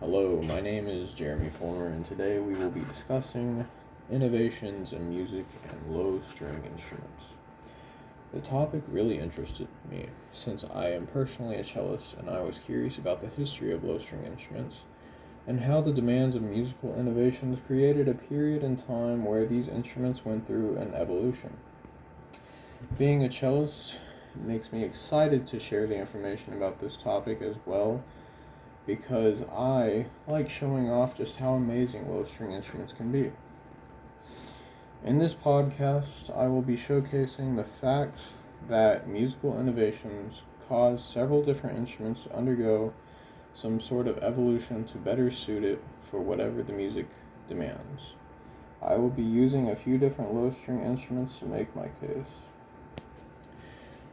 Hello, my name is Jeremy Fulmer, and today we will be discussing innovations in music and low-string instruments. The topic really interested me, since I am personally a cellist and I was curious about the history of low-string instruments, and how the demands of musical innovations created a period in time where these instruments went through an evolution. Being a cellist makes me excited to share the information about this topic as well, because I like showing off just how amazing low-string instruments can be. In this podcast, I will be showcasing the fact that musical innovations cause several different instruments to undergo some sort of evolution to better suit it for whatever the music demands. I will be using a few different low-string instruments to make my case.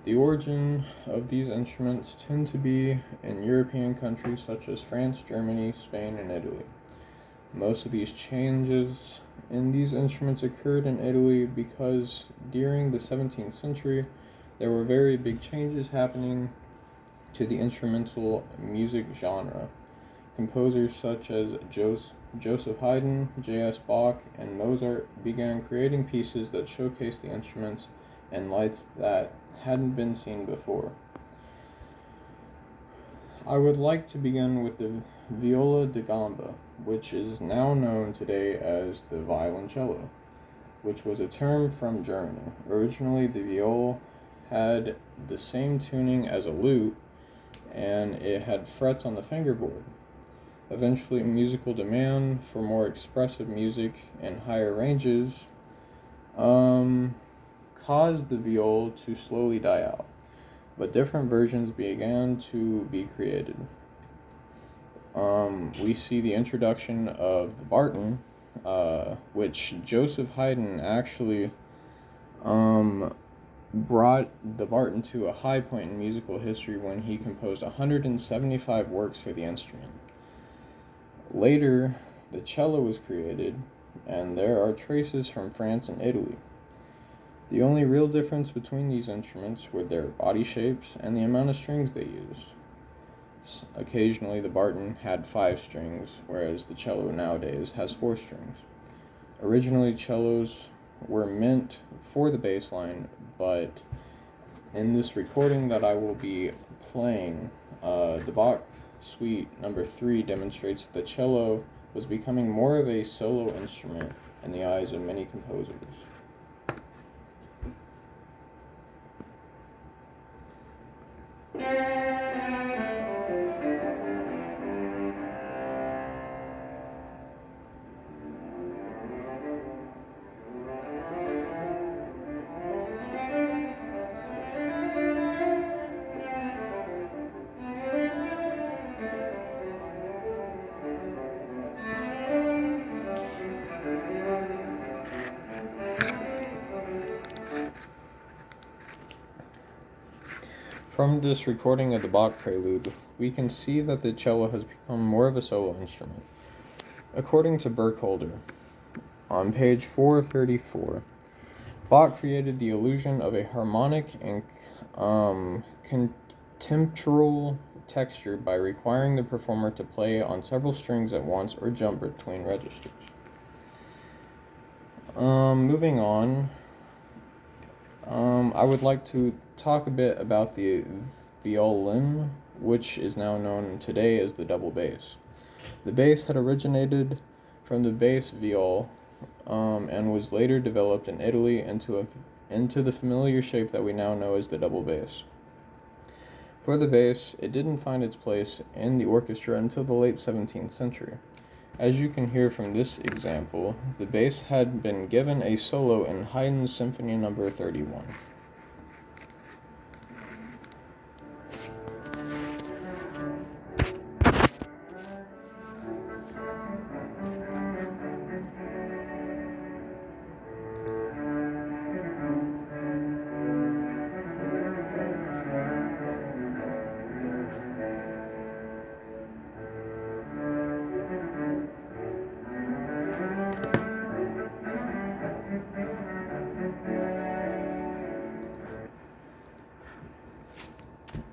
The origin of these instruments tend to be in European countries such as France, Germany, Spain, and Italy. Most of these changes in these instruments occurred in Italy because during the 17th century there were very big changes happening to the instrumental music genre. Composers such as Joseph Haydn, J.S. Bach, and Mozart began creating pieces that showcased the instruments and lights that hadn't been seen before. I would like to begin with the viola da gamba, which is now known today as the violoncello, which was a term from Germany. Originally, the viol had the same tuning as a lute, and it had frets on the fingerboard. Eventually, musical demand for more expressive music and higher ranges caused the viol to slowly die out, but different versions began to be created. We see the introduction of the Barton, which Joseph Haydn actually brought the Barton to a high point in musical history when he composed 175 works for the instrument. Later, the cello was created, and there are traces from France and Italy. The only real difference between these instruments were their body shapes and the amount of strings they used. Occasionally, the Barton had 5 strings, whereas the cello nowadays has 4 strings. Originally, cellos were meant for the bass line, but in this recording that I will be playing, the Bach Suite No. 3 demonstrates that the cello was becoming more of a solo instrument in the eyes of many composers. From this recording of the Bach Prelude, we can see that the cello has become more of a solo instrument. According to Burkholder, on page 434, Bach created the illusion of a harmonic and contemptural texture by requiring the performer to play on several strings at once or jump between registers. Moving on, I would like to talk a bit about the violin, which is now known today as the double bass. The bass had originated from the bass viol and was later developed in Italy into the familiar shape that we now know as the double bass. For the bass, it didn't find its place in the orchestra until the late 17th century. As you can hear from this example, the bass had been given a solo in Haydn's Symphony No. 31.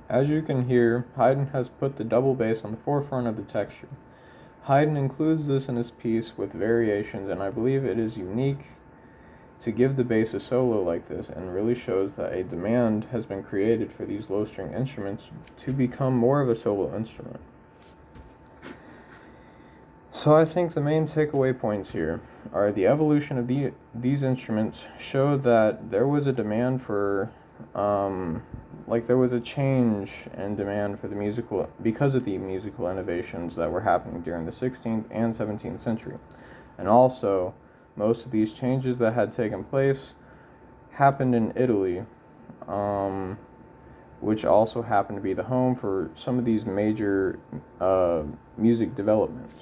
As you can hear, Haydn has put the double bass on the forefront of the texture. Haydn includes this in his piece with variations, and I believe it is unique to give the bass a solo like this, and really shows that a demand has been created for these low-string instruments to become more of a solo instrument. So I think the main takeaway points here are the evolution of these instruments showed that there was a demand for, there was a change in demand for the musical, because of the musical innovations that were happening during the 16th and 17th century. And also, most of these changes that had taken place happened in Italy, which also happened to be the home for some of these major music developments.